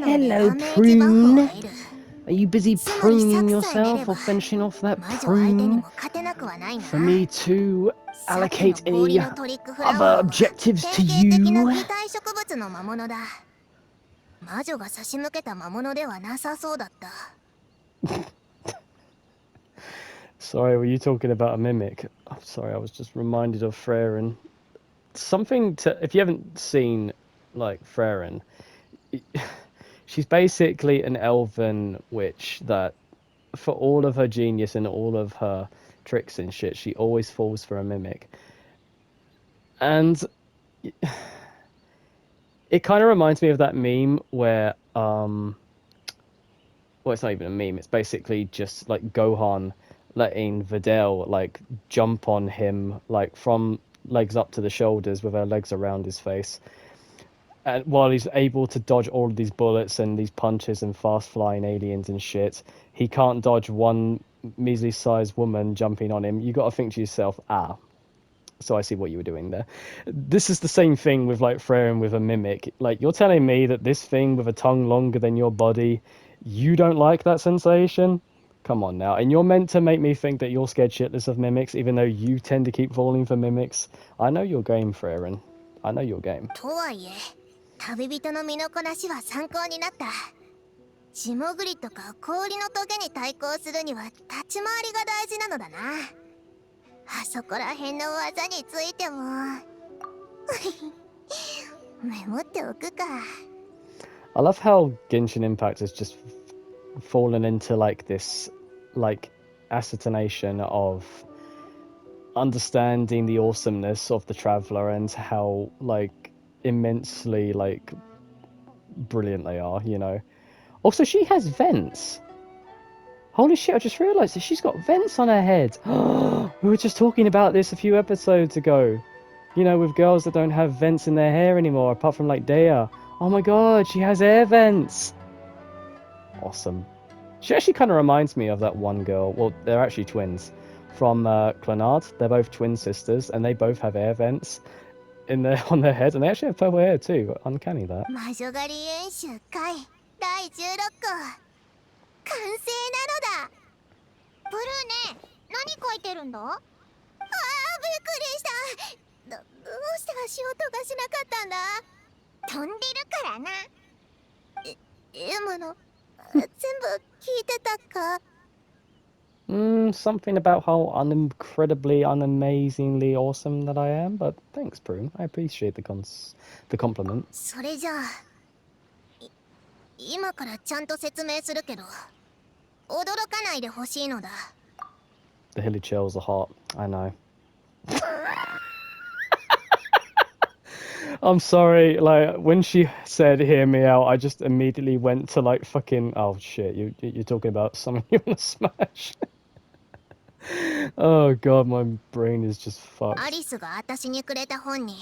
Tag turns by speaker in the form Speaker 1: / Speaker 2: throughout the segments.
Speaker 1: Hello, prune. Are you busy pruning yourself or finishing off that prune for me to allocate any other objectives to you? Sorry, were you talking about a mimic? I'm sorry, I was just reminded of Freyren. Something to, if you haven't seen, like, Freyren, she's basically an elven witch that, for all of her genius and all of her tricks and shit, she always falls for a mimic. And it kind of reminds me of that meme where, well, it's not even a meme, it's basically just, like, Gohan letting Videl, like, jump on him, like, from legs up to the shoulders with her legs around his face. And while he's able to dodge all of these bullets and these punches and fast-flying aliens and shit, he can't dodge one measly-sized woman jumping on him. You got to think to yourself, so I see what you were doing there. This is the same thing with, like, Freyren with a mimic. Like, you're telling me that this thing with a tongue longer than your body, you don't like that sensation? Come on now. And you're meant to make me think that you're scared shitless of mimics, even though you tend to keep falling for mimics. I know your game, Freyren. I know your game.
Speaker 2: 旅人の身のこなしは参考になった。霜降りとか氷のトゲに対抗するには立ち回りが大事なのだな。あそこら辺の技についてもメモっておくか。
Speaker 1: I love how Genshin Impact has just fallen into, like, this, like, ascertaination of understanding the awesomeness of the Traveler and how, like, immensely, like, brilliant they are, you know. Also, she has vents. Holy shit, I just realised that she's got vents on her head. We were just talking about this a few episodes ago. You know, with girls that don't have vents in their hair anymore, apart from, like, Dea. Oh my god, she has air vents. Awesome. She actually kind of reminds me of that one girl. Well, they're actually twins. From Clanard. They're both twin sisters, and they both have air vents on their heads, and they actually have purple hair too. Uncanny that.
Speaker 2: 魔女狩り演習会第16個完成なのだ。ブルーね、何書いてるんだ？ああ、びっくりした。どうして足音がしなかったんだ？飛んでるからな。今の全部聞いてたか
Speaker 1: ？Something about how incredibly, unamazingly awesome that I am, but thanks, Prune. I appreciate the compliment.
Speaker 2: それじゃあ、今からちゃんと説明するけど、驚かないでほしいのだ。
Speaker 1: The hilly chills are hot. I know. I'm sorry, like, when she said "hear me out," I just immediately went to, like, fucking, oh shit, you're talking about someone you wanna smash. Oh god, my brain is just fucked.
Speaker 2: アリスが私にくれた本に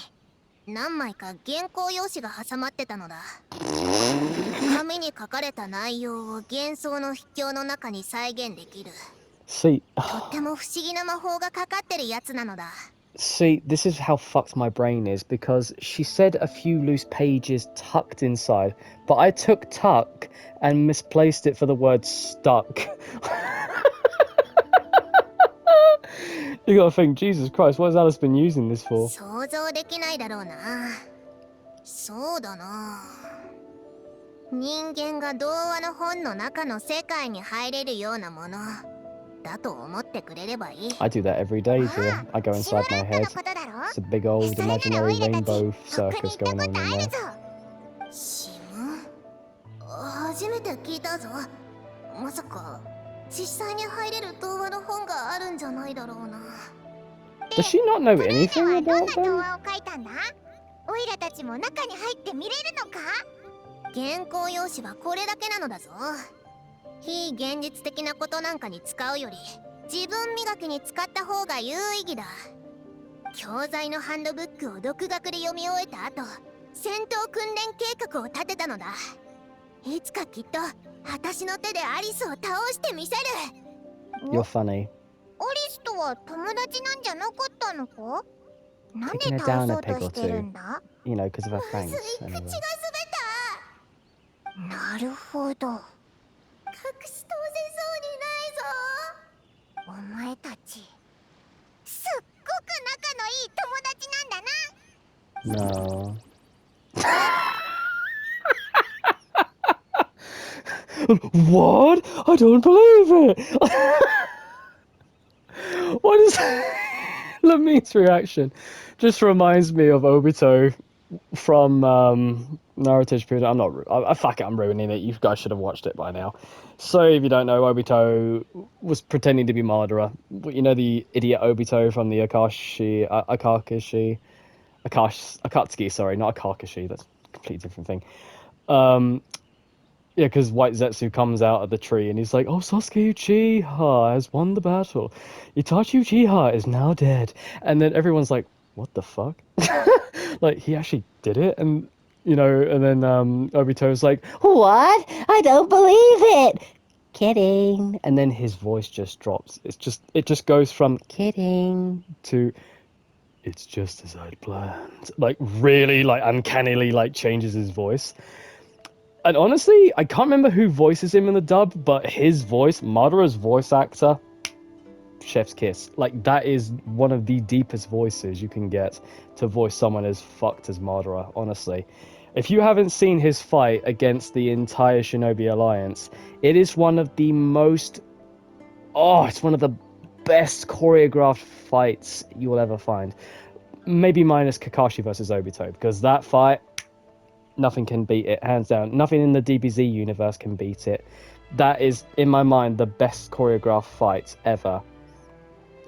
Speaker 2: 何枚か原稿用紙が挟まってたのだ。紙に書かれた内容を幻想の筆境の中に再現できる。
Speaker 1: See,
Speaker 2: とっても不思議な魔法がかかってるやつなのだ。
Speaker 1: See, this is how fucked my brain is, because she said a few loose pages tucked inside, but I took tuck and misplaced it for the word stuck. You gotta think, Jesus Christ, what has Alice been using this for?
Speaker 2: 想像できないだろうな。そうだな。人間が童話の本の中の世界に入れるようなもの。だと思ってくれればいい。
Speaker 1: I do that every day, dear. I go inside my head. It's a big old imaginary rainbow circus going on in there.
Speaker 2: シム？初めて聞いたぞ。まさか実際に入れる童話の本があるんじゃないだろうな。
Speaker 1: Does she not know anything about them?
Speaker 2: 童話を書いたんだ？オイラたちも中に入って見れるのか？原稿用紙はこれだけなのだぞ。非現実的なことなんかに使うより自分磨きに使った方が有意義だ。教材のハンドブックを独学で読み終えた後、戦闘訓練計画を立てたのだ。いつかきっと私の手でアリスを倒してみせる。
Speaker 1: You're funny.
Speaker 2: アリスとは友達なんじゃなかったのか？なんで
Speaker 1: Taking her
Speaker 2: 倒
Speaker 1: down
Speaker 2: そ
Speaker 1: a
Speaker 2: うと
Speaker 1: peg
Speaker 2: し
Speaker 1: or
Speaker 2: てる
Speaker 1: two.
Speaker 2: んだ？
Speaker 1: You know, because of her
Speaker 2: まず
Speaker 1: fangs.
Speaker 2: い、口が
Speaker 1: Anyway.
Speaker 2: 滑った。なるほど。隠し通せそうにないぞ。お前たちすっごく仲のいい友達なんだな。
Speaker 1: No. What? I don't believe it! What is Lamine's reaction? Just reminds me of Obito from Naruto Shippuden. I'm not. Fuck it. I'm ruining it. You guys should have watched it by now. So if you don't know, Obito was pretending to be Madara. You know the idiot Obito from the Akatsuki. Sorry, not Akakashi. That's a completely different thing. Yeah, because White Zetsu comes out of the tree and he's like, "Oh, Sasuke Uchiha has won the battle. Itachi Uchiha is now dead." And then everyone's like, "What the fuck?" Like he actually did it, and and then Obito's like, "What? I don't believe it. Kidding." And then his voice just drops. It just goes from kidding to it's just as I'd planned. Like really, like uncannily, like changes his voice. And honestly, I can't remember who voices him in the dub, but his voice, Madara's voice actor, chef's kiss. Like, that is one of the deepest voices you can get to voice someone as fucked as Madara, honestly. If you haven't seen his fight against the entire Shinobi Alliance, it is one of the most... Oh, it's one of the best choreographed fights you will ever find. Maybe minus Kakashi versus Obito, because that fight... Nothing can beat it, hands down. Nothing in the DBZ universe can beat it. That is, in my mind, the best choreographed fight ever.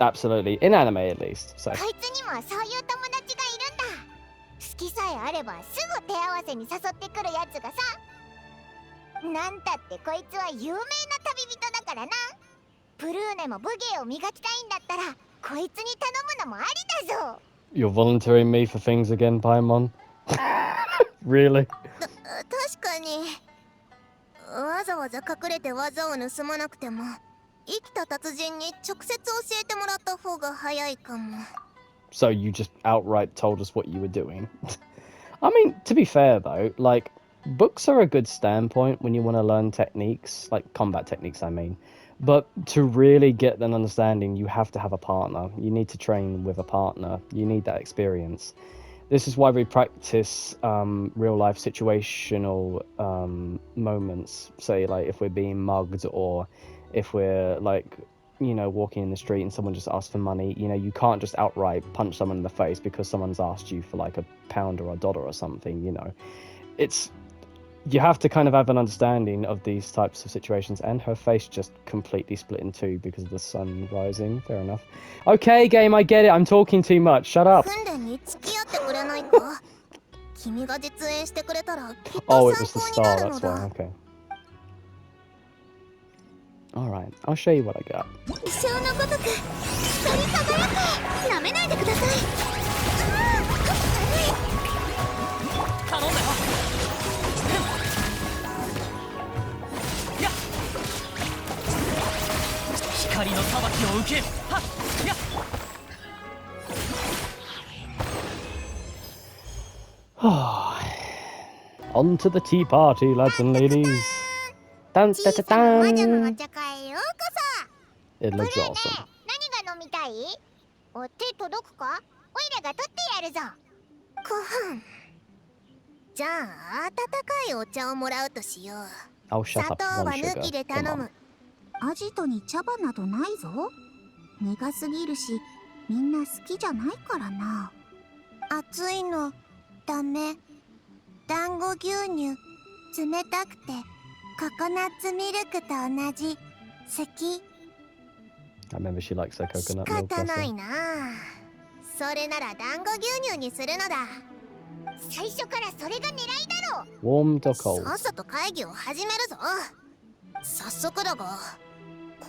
Speaker 1: Absolutely. In anime, at least. So.
Speaker 2: こいつにもそういう友達がいるんだ。好きさえあればすぐ手合わせに誘ってくるやつがさ。なんたってこいつは有名な旅人だからな。プルーネも武芸を磨きたいんだったらこいつに頼むのもありだぞ。
Speaker 1: You're volunteering me for things again, Paimon? Really?
Speaker 2: 確かにわざわざ隠れて技を盗まなくても生きた達人に直接教えてもらった方が早いかも。
Speaker 1: So you just outright told us what you were doing? I mean, to be fair though, like, books are a good standpoint when you want to learn techniques, like combat techniques, I mean. But to really get an understanding, you have to have a partner. You need to train with a partner. You need that experience. This is why we practice real life situational moments. Say, like, if we're being mugged or if we're, like, walking in the street and someone just asks for money, you can't just outright punch someone in the face because someone's asked you for, like, a pound or a dollar or something, You have to kind of have an understanding of these types of situations, and her face just completely split in two because of the sun rising. Fair enough. Okay, game, I get it. I'm talking too much. Shut up.
Speaker 2: 訓練に付き合ってくれないか？君が実演してくれたらきっ
Speaker 1: Oh,
Speaker 2: と
Speaker 1: it was
Speaker 2: 参
Speaker 1: the
Speaker 2: 考にな
Speaker 1: star,
Speaker 2: るの
Speaker 1: that's
Speaker 2: だ。
Speaker 1: why. Okay. Alright, I'll show you what I got.
Speaker 2: 一生のごとく光り輝く。なめないでください。
Speaker 3: 頼んだよ。やっ光の裁きを受ける。はっやっ
Speaker 1: On to the tea party, lads and ladies. Dun,
Speaker 2: 小
Speaker 1: da,
Speaker 2: さな魔
Speaker 1: da,
Speaker 2: 女のお
Speaker 1: dun.
Speaker 2: 茶会へようこそ。
Speaker 1: It
Speaker 2: ブルー
Speaker 1: looks
Speaker 2: ね、
Speaker 1: awesome.
Speaker 2: 何が飲みたい？お手届くか？オイラが取ってやるぞ。ご飯。じゃあ温かいお茶をもらうとしよう。
Speaker 1: I'll shut
Speaker 2: 砂
Speaker 1: up
Speaker 2: 糖は
Speaker 1: one
Speaker 2: 抜
Speaker 1: sugar.
Speaker 2: きで
Speaker 1: Come
Speaker 2: 頼
Speaker 1: on.
Speaker 2: む。アジトに茶葉などないぞ。苦すぎるし、みんな好きじゃないからな。熱いのダメ。団子牛乳冷たくてココナッツミルクと同じ。好き。
Speaker 1: I remember she likes her
Speaker 2: 仕
Speaker 1: coconut milk
Speaker 2: 方ない
Speaker 1: also.
Speaker 2: な。それなら団子牛乳にするのだ。最初からそれが狙いだろう。
Speaker 1: Warmed or cold?
Speaker 2: さっさと会議を始めるぞ。早速だが、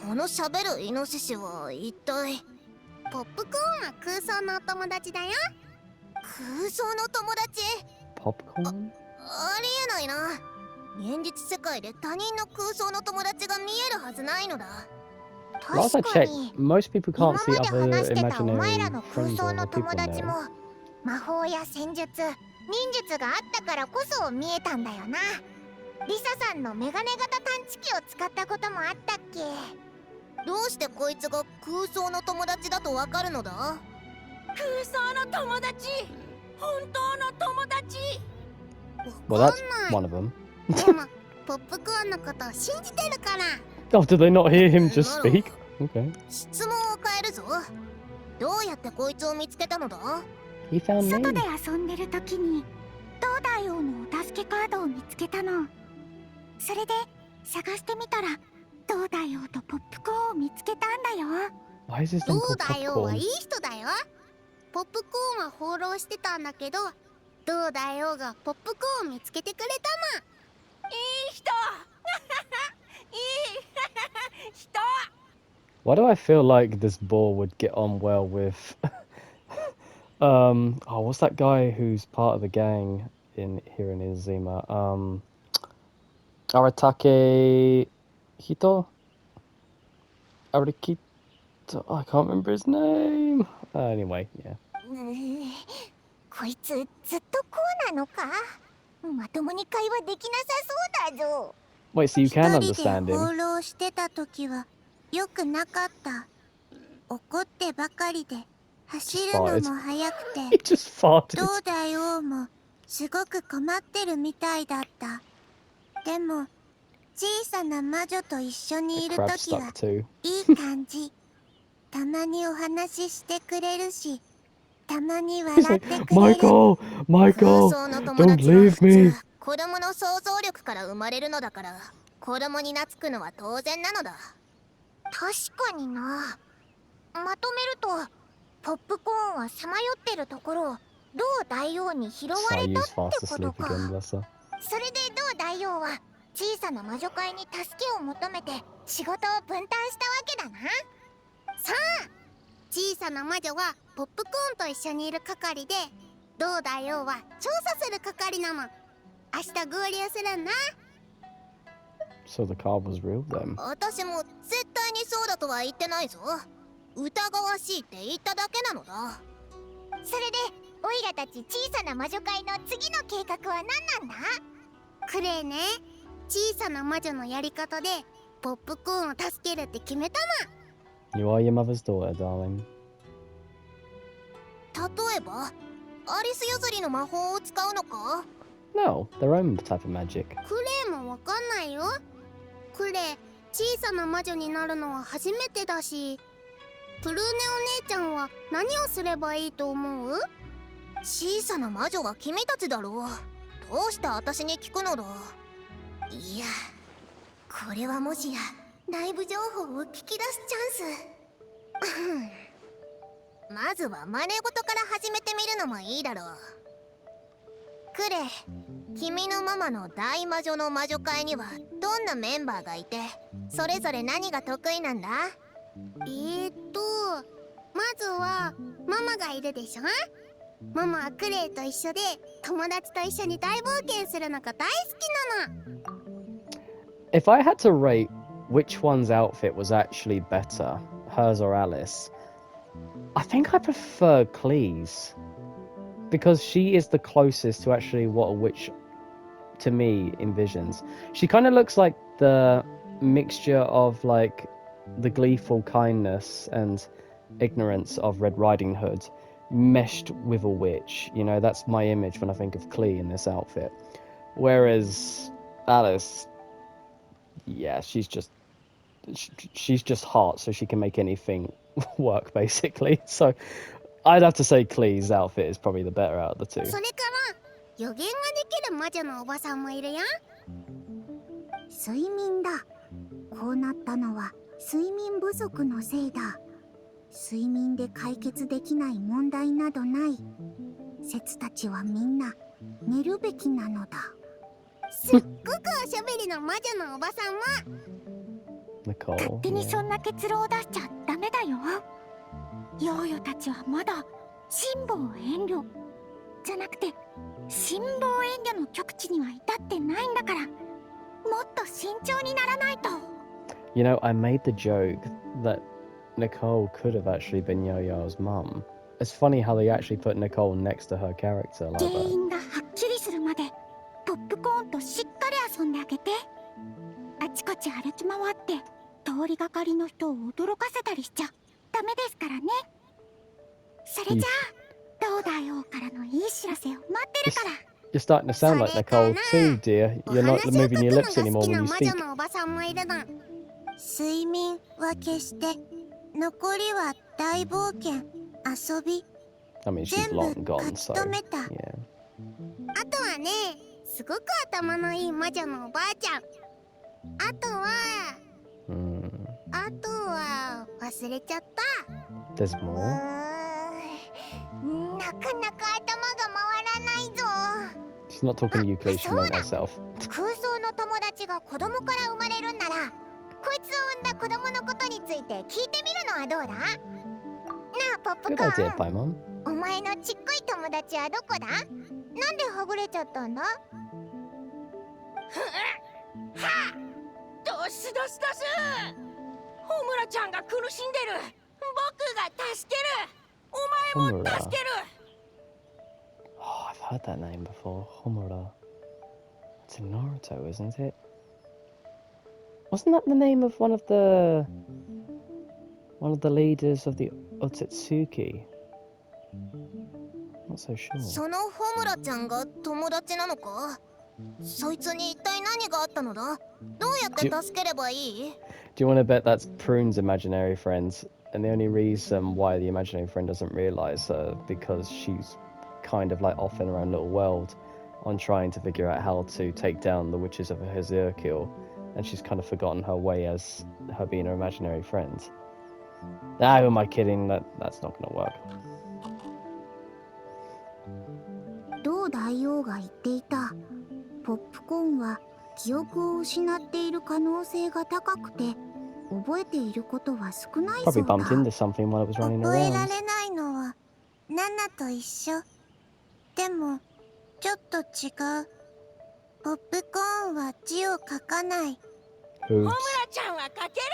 Speaker 2: このしゃべるイノシシは一体。ポップコーンは空想のお友達だよ。空想の友達？
Speaker 1: popcorn?
Speaker 2: ありえないな。現実世界で他人の空想の友達が見えるはずないのだ。
Speaker 1: Last I
Speaker 2: 確か
Speaker 1: checked,
Speaker 2: に
Speaker 1: most people
Speaker 2: 今
Speaker 1: can't
Speaker 2: ま
Speaker 1: see
Speaker 2: で
Speaker 1: other
Speaker 2: 話してたお前ら
Speaker 1: imaginary
Speaker 2: の空
Speaker 1: friends
Speaker 2: 想
Speaker 1: or
Speaker 2: の
Speaker 1: other people
Speaker 2: 友達も
Speaker 1: know.
Speaker 2: 魔法や戦術、忍術があったからこそ見えたんだよな。リサさんのメガネ型探知機を使ったこともあったっけ。どうしてこいつが空想の友達だとわかるのだ。
Speaker 3: 空想の友達、本当の友達。
Speaker 1: Well,
Speaker 2: わ
Speaker 1: that's
Speaker 2: かん
Speaker 1: one of them.
Speaker 2: ない。でもポップコーンのことを信じてるから。
Speaker 1: Oh, did they not hear him just
Speaker 2: なら
Speaker 1: speak? Okay.
Speaker 2: 質問を変えるぞ。どうやってこいつを見つけたのだ。
Speaker 1: He found
Speaker 4: 外
Speaker 1: me.
Speaker 4: で遊んでる時に東大王のお助けカードを見つけたの。それで探してみたら東大王とポップコーンを見つけたんだよ。
Speaker 1: Why is this
Speaker 2: ど
Speaker 1: thing
Speaker 2: う
Speaker 1: called
Speaker 2: だよはいい
Speaker 1: popcorn?
Speaker 2: 人だよ。ポップコーンは放浪してたんだけど、どうだよがポップコーンを見つけてくれたの。
Speaker 3: いい人いい人。
Speaker 1: Why do I feel like this boar would get on well with oh, what's that guy who's part of the gang in here in Izuma? Aratake Hito? Arikito? I can't remember his name. Anyway, yeah.
Speaker 2: こいつずっとこうなのか。まともに会話できなさそうだぞ。
Speaker 1: Wait, so you
Speaker 2: 一
Speaker 1: can
Speaker 2: 人で
Speaker 1: understand
Speaker 2: 放
Speaker 1: him?
Speaker 2: 浪してた時はよくなかった。怒ってばかりで走るのも速く
Speaker 1: He
Speaker 2: て、
Speaker 1: just farted.
Speaker 2: どうだよもすごく困ってるみたいだった。でも小さな魔女と一緒にい
Speaker 1: The
Speaker 2: る
Speaker 1: crab
Speaker 2: 時は
Speaker 1: stuck too.
Speaker 2: いい感じ。たまにお話ししてくれるし、たまに
Speaker 1: He's
Speaker 2: 笑っ
Speaker 1: like,
Speaker 2: てくれる。
Speaker 1: Michael,
Speaker 2: 空
Speaker 1: Michael,
Speaker 2: 想の友
Speaker 1: don't
Speaker 2: 達は
Speaker 1: leave
Speaker 2: 普
Speaker 1: me.
Speaker 2: 通子供の想像力から生まれるのだから、子供に懐くのは当然なのだ。確かにな。まとめるとポップコーンはさまよってるところをどう大王に拾われた
Speaker 1: Sayu's
Speaker 2: って
Speaker 1: fast
Speaker 2: こと
Speaker 1: asleep
Speaker 2: か。
Speaker 1: again, bless her.
Speaker 2: それでどう大王は小さな魔女会に助けを求めて仕事を分担したわけだな。さあ小さな魔女はポップコーンと一緒にいる係で、どう大王は調査する係なの。明日合流するんな。
Speaker 1: So the car was real then.
Speaker 2: 私も絶対にそうだとは言ってないぞ。疑わしいって言っただけなのだ。それでオイラたち小さな魔女会の次の計画は何なんだ。クレイね、小さな魔女のやり方でポップコーンを助けるって決めた
Speaker 1: You are your mother's daughter, darling.
Speaker 2: な。例えばアリス譲りの魔法を使うのか。
Speaker 1: No, their own type of magic.
Speaker 2: クレイもわかんないよ。クレイ小さな魔女になるのは初めてだし、プルーネお姉ちゃんは何をすればいいと思う。小さな魔女は君たちだろう。どうして私に聞くのだ。いや、これはもしや内部情報を聞き出すチャンス。まずは真似事から始めてみるのもいいだろう。クレイ、君のママの大魔女の魔女会にはどんなメンバーがいて、それぞれ何が得意なんだ。まずはママがいるでしょ。ママはクレイと一緒で友達と一緒に大冒険するのが大好きなの。
Speaker 1: If I had to rate which one's outfit was actually better, hers or Alice, I think I prefer Clee's. Because she is the closest to actually what a witch, to me, envisions. She kind of looks like the mixture of like the gleeful kindness and ignorance of Red Riding Hood meshed with a witch. You know, that's my image when I think of Clee in this outfit. Whereas Alice, yeah, she's just hot, so she can make anything work basically. So I'd have to say Clee's outfit is probably the better out of the two.
Speaker 2: それから予言ができる魔女のおばさんもいるやん。睡眠だ。こうなったのは睡眠不足のせいだ。睡眠で解決できない問題などない。説たちはみんな寝るべきなのだ。すっごくおしゃべりの魔女のおばさんは
Speaker 1: Nicole,
Speaker 4: 勝手に
Speaker 1: yeah.
Speaker 4: そんな結論を出しちゃダメだよ。ヨーヨたちはまだ辛抱遠慮じゃなくて辛抱遠慮の極致には至ってないんだから、もっと慎重にならないと。
Speaker 1: You know, I made the joke that Nicole could have actually been Yo-Yo's mum. It's funny how they actually put Nicole next to her character like
Speaker 4: 原
Speaker 1: that.
Speaker 4: 因がはっきりするまでポップコーンとしっかり遊んであげて。あちこち歩き回って通りがかりの人を驚かせたりしちゃダメですからね。それじゃあどうだよからのいい知らせを待ってるから。
Speaker 1: You're starting to sound like Nicole too, dear.
Speaker 2: お
Speaker 1: You're not
Speaker 2: 話を書く
Speaker 1: moving your
Speaker 2: の
Speaker 1: lips
Speaker 2: が好
Speaker 1: anymore
Speaker 2: き
Speaker 1: when
Speaker 2: な
Speaker 1: you
Speaker 2: 魔
Speaker 1: speak.
Speaker 2: 女のおばさんもいるの。睡眠は決して、残りは大冒険、遊び、
Speaker 1: I mean, she's
Speaker 2: 全部
Speaker 1: long
Speaker 2: 書
Speaker 1: gone,
Speaker 2: き
Speaker 1: so
Speaker 2: 留めた。
Speaker 1: yeah.
Speaker 2: あとはね、すごく頭のいい魔女のおばあちゃん。あとは
Speaker 1: Hmm.
Speaker 2: 忘れちゃった。
Speaker 1: There's more.
Speaker 2: なかなか頭が回らないぞ。
Speaker 1: She's not talking Euclid, she meant herself.
Speaker 2: 空想の友達が子供から生まれるんなら、こいつを産んだ子供のことについて聞いてみるのはどうだ？なあポップ
Speaker 1: Good
Speaker 2: コ
Speaker 1: idea,
Speaker 2: ーン、
Speaker 1: Paimon.
Speaker 2: お前のちっこい友達はどこだ？なんではぐれちゃったんだ？
Speaker 3: ドスドスドス。ホムラちゃんが苦しんでる。僕が助ける。お前も助ける。
Speaker 1: Oh, I've heard that name before. Homura. It's in Naruto, isn't it? Wasn't that the name of one of the leaders of the Otsutsuki? Not so sure.
Speaker 2: そのホムラちゃんが友達なのか？そいつに一体何があったのだ？どうやって助ければいい？
Speaker 1: Do you want to bet that's Prune's imaginary friend? And the only reason why the imaginary friend doesn't realize her because she's kind of like off in her own little world on trying to figure out how to take down the witches of Hazirkill, and she's kind of forgotten her way as her being her imaginary friend. Ah, who am I kidding? That's not gonna work.
Speaker 2: 同大王が言っていた。ポップコーンは記憶を失っている可能性が高くて、覚えていることは少ないそ
Speaker 1: Probably
Speaker 2: うだ。
Speaker 1: bumped into something while it was running
Speaker 2: 覚えら
Speaker 1: around.
Speaker 2: れないのはナナと一緒。でもちょっと違う。ポップコーンは字を書かない。
Speaker 3: ホ
Speaker 1: Oops.
Speaker 3: ムラちゃんはかける。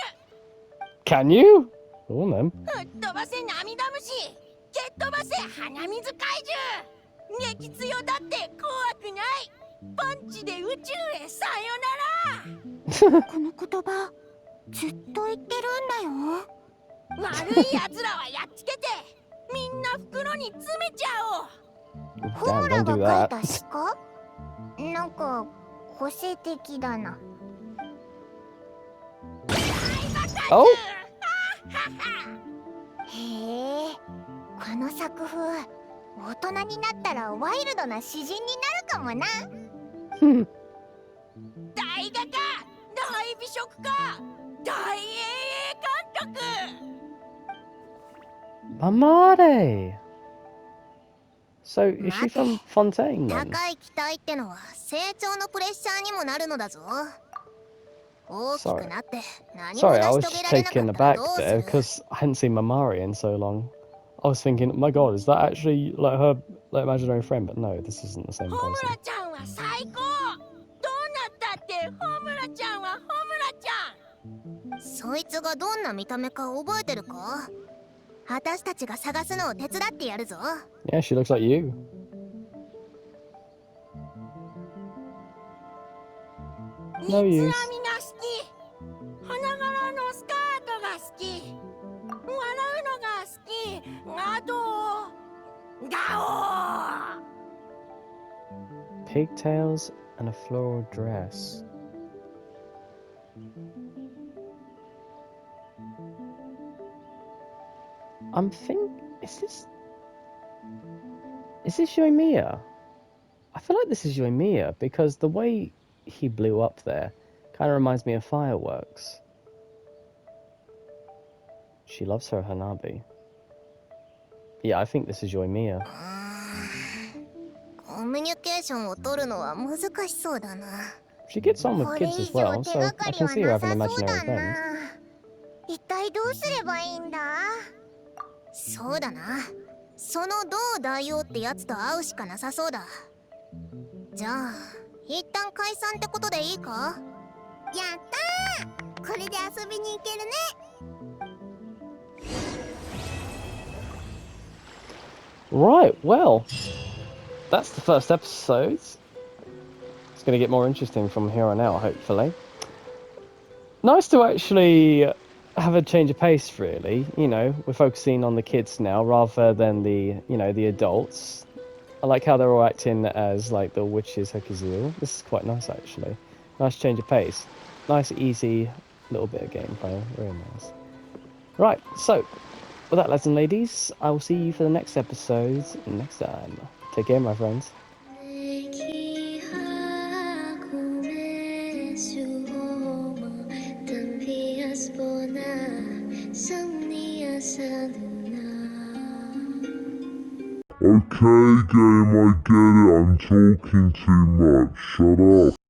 Speaker 1: Can you? Oh, man.
Speaker 3: 吹っ飛ばせ涙虫。蹴っ飛ばせ鼻水怪獣。激強だって怖くない。パンチで宇宙へさよなら。
Speaker 4: この言葉ずっと言ってるんだよ。
Speaker 3: 悪い奴らはやっつけてみんな袋に詰めちゃおう。
Speaker 2: ホ
Speaker 1: Damn,
Speaker 2: ムラ
Speaker 1: don't
Speaker 2: が
Speaker 1: do
Speaker 2: 書い
Speaker 1: that.
Speaker 2: た鹿？なんか個性的だな。
Speaker 1: Oh!
Speaker 2: へえ、この作風、大人になったらワイルドな詩人になるかもな。
Speaker 3: 大画家、大美食家、大英英監督。
Speaker 1: Mamare! So, is she from Fontaine then?
Speaker 2: 高い期待ってのは成長のプレッシャーにもなるのだぞ。大きくなって何も
Speaker 1: Sorry,
Speaker 2: 成
Speaker 1: I
Speaker 2: し
Speaker 1: was
Speaker 2: 遂げ
Speaker 1: just
Speaker 2: られなか
Speaker 1: taken
Speaker 2: ったら
Speaker 1: aback
Speaker 2: どうす
Speaker 1: there
Speaker 2: る？
Speaker 1: because I hadn't seen Mamari in so long. I was thinking, my god, is that actually like her like imaginary friend? But no, this isn't the same
Speaker 3: ホム
Speaker 1: person.
Speaker 3: ラちゃんは最高。どうなったってホムラちゃんはホムラちゃん。
Speaker 2: そいつがどんな見た目か覚えてるか？私たちが探すのを手伝ってやるぞ。
Speaker 1: Yeah, she looks like you.
Speaker 3: 三つ
Speaker 1: No
Speaker 3: 編み
Speaker 1: use.
Speaker 3: が好き。花柄のスカートが好き。笑うのが好き。あとガオー。
Speaker 1: Pigtails and a floral dress. I'm is this Yoimiya? I feel like this is Yoimiya because the way he blew up there kind of reminds me of fireworks. She loves her Hanabi. Yeah, I think this is Yoimiya.
Speaker 2: コミュニケーションを取るのは難しそうだな。
Speaker 1: She gets on with
Speaker 2: これ
Speaker 1: kids
Speaker 2: 以
Speaker 1: as
Speaker 2: 上
Speaker 1: well,
Speaker 2: 手
Speaker 1: so
Speaker 2: が
Speaker 1: I
Speaker 2: かり
Speaker 1: can
Speaker 2: は
Speaker 1: see her
Speaker 2: な
Speaker 1: having an
Speaker 2: さそう
Speaker 1: imaginary
Speaker 2: だ
Speaker 1: friend.
Speaker 2: な。一体どうすればいいんだ？そうだな。その同大王ってやつと会うしかなさそうだ。じゃあ一旦解散ってことでいいか？やったー、これで遊びに行けるね。
Speaker 1: Right, well, that's the first episode. It's going to get more interesting from here on out, hopefully. Nice to actually have a change of pace, really. You know, we're focusing on the kids now rather than the adults. I like how they're all acting as, like, the witches Hekizu. This is quite nice, actually. Nice change of pace. Nice, easy little bit of gameplay. Very nice. Right, so, with that, lads and ladies, I will see you for the next episode next time. Take care, my friends.
Speaker 5: Okay, game, I get it. I'm talking too much. Shut up.